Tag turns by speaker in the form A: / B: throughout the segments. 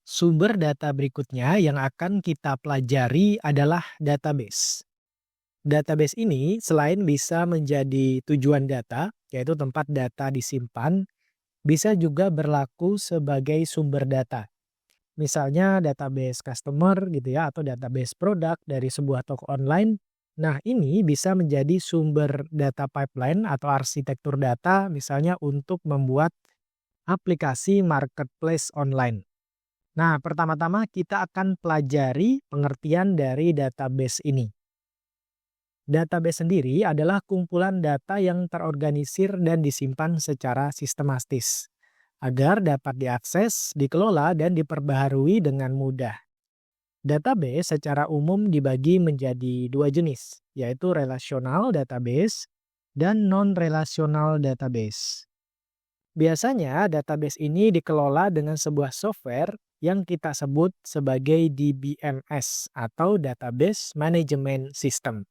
A: Sumber data berikutnya yang akan kita pelajari adalah database. Database ini selain bisa menjadi tujuan data, yaitu tempat data disimpan, bisa juga berlaku sebagai sumber data. Misalnya database customer gitu ya, atau database produk dari sebuah toko online. Nah, ini bisa menjadi sumber data pipeline atau arsitektur data misalnya untuk membuat aplikasi marketplace online. Nah, pertama-tama kita akan pelajari pengertian dari database ini. Database sendiri adalah kumpulan data yang terorganisir dan disimpan secara sistematis, agar dapat diakses, dikelola, dan diperbaharui dengan mudah. Database secara umum dibagi menjadi dua jenis, yaitu relational database dan non-relational database. Biasanya database ini dikelola dengan sebuah software yang kita sebut sebagai DBMS atau Database Management System.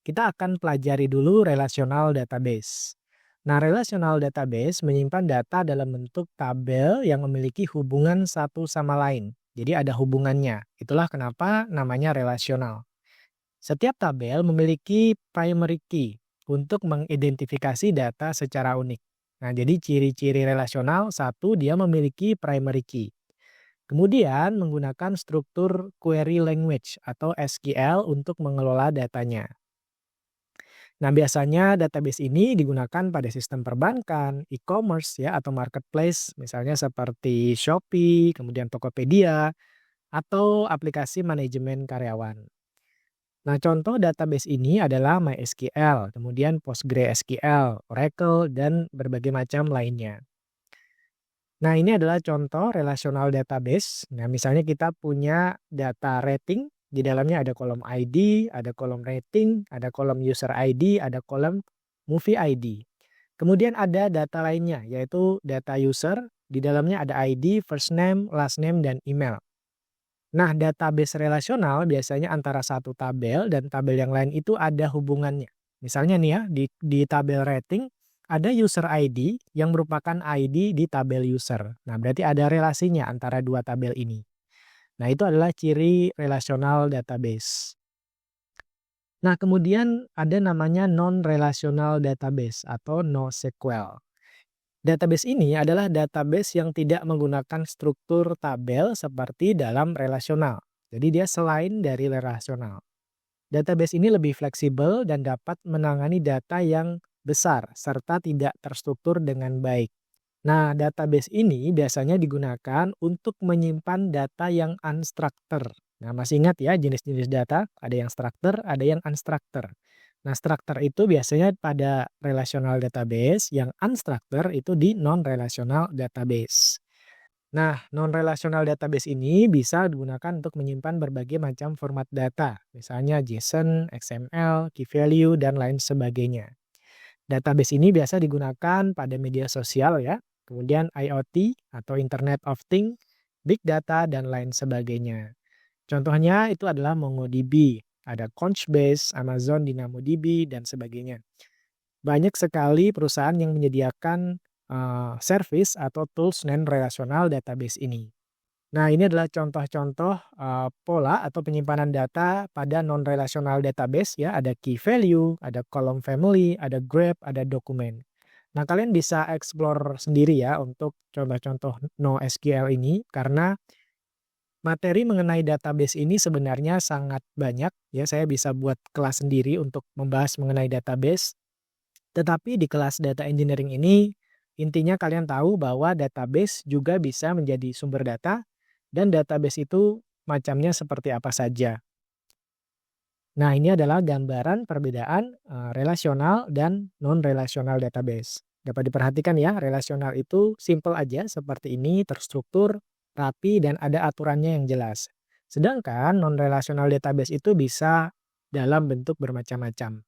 A: Kita akan pelajari dulu relational database. Nah, relational database menyimpan data dalam bentuk tabel yang memiliki hubungan satu sama lain. Jadi ada hubungannya. Itulah kenapa namanya relasional. Setiap tabel memiliki primary key untuk mengidentifikasi data secara unik. Nah, jadi ciri-ciri relasional, satu, dia memiliki primary key. Kemudian menggunakan struktur query language atau SQL untuk mengelola datanya. Nah, biasanya database ini digunakan pada sistem perbankan, e-commerce ya, atau marketplace, misalnya seperti Shopee, kemudian Tokopedia, atau aplikasi manajemen karyawan. Nah, contoh database ini adalah MySQL, kemudian PostgreSQL, Oracle, dan berbagai macam lainnya. Nah, ini adalah contoh relational database. Nah, misalnya kita punya data rating, di dalamnya ada kolom ID, ada kolom rating, ada kolom user ID, ada kolom movie ID. Kemudian ada data lainnya, yaitu data user, di dalamnya ada ID, first name, last name, dan email. Nah, database relasional biasanya antara satu tabel dan tabel yang lain itu ada hubungannya. Misalnya nih ya, di tabel rating ada user ID yang merupakan ID di tabel user. Nah, berarti ada relasinya antara dua tabel ini. Nah, itu adalah ciri relational database. Nah, kemudian ada namanya non-relational database atau NoSQL. Database ini adalah database yang tidak menggunakan struktur tabel seperti dalam relasional. Jadi dia selain dari relasional. Database ini lebih fleksibel dan dapat menangani data yang besar serta tidak terstruktur dengan baik. Nah, database ini biasanya digunakan untuk menyimpan data yang unstructured. Nah, masih ingat ya jenis-jenis data? Ada yang structured, ada yang unstructured. Nah, structured itu biasanya pada relational database, yang unstructured itu di non-relational database. Nah, non-relational database ini bisa digunakan untuk menyimpan berbagai macam format data, misalnya JSON, XML, key value, dan lain sebagainya. Database ini biasa digunakan pada media sosial ya, kemudian IoT atau Internet of Things, Big Data, dan lain sebagainya. Contohnya itu adalah MongoDB, ada Couchbase, Amazon DynamoDB, dan sebagainya. Banyak sekali perusahaan yang menyediakan service atau tools non-relational database ini. Nah, ini adalah contoh-contoh pola atau penyimpanan data pada non-relational database ya. Ada key value, ada column family, ada graph, ada dokumen. Nah, kalian bisa explore sendiri ya untuk contoh-contoh NoSQL ini karena materi mengenai database ini sebenarnya sangat banyak ya. Saya bisa buat kelas sendiri untuk membahas mengenai database. Tetapi di kelas data engineering ini intinya kalian tahu bahwa database juga bisa menjadi sumber data dan database itu macamnya seperti apa saja. Nah, ini adalah gambaran perbedaan relasional dan non-relational database. Dapat diperhatikan ya, relasional itu simple aja seperti ini, terstruktur, rapi, dan ada aturannya yang jelas. Sedangkan non-relational database itu bisa dalam bentuk bermacam-macam.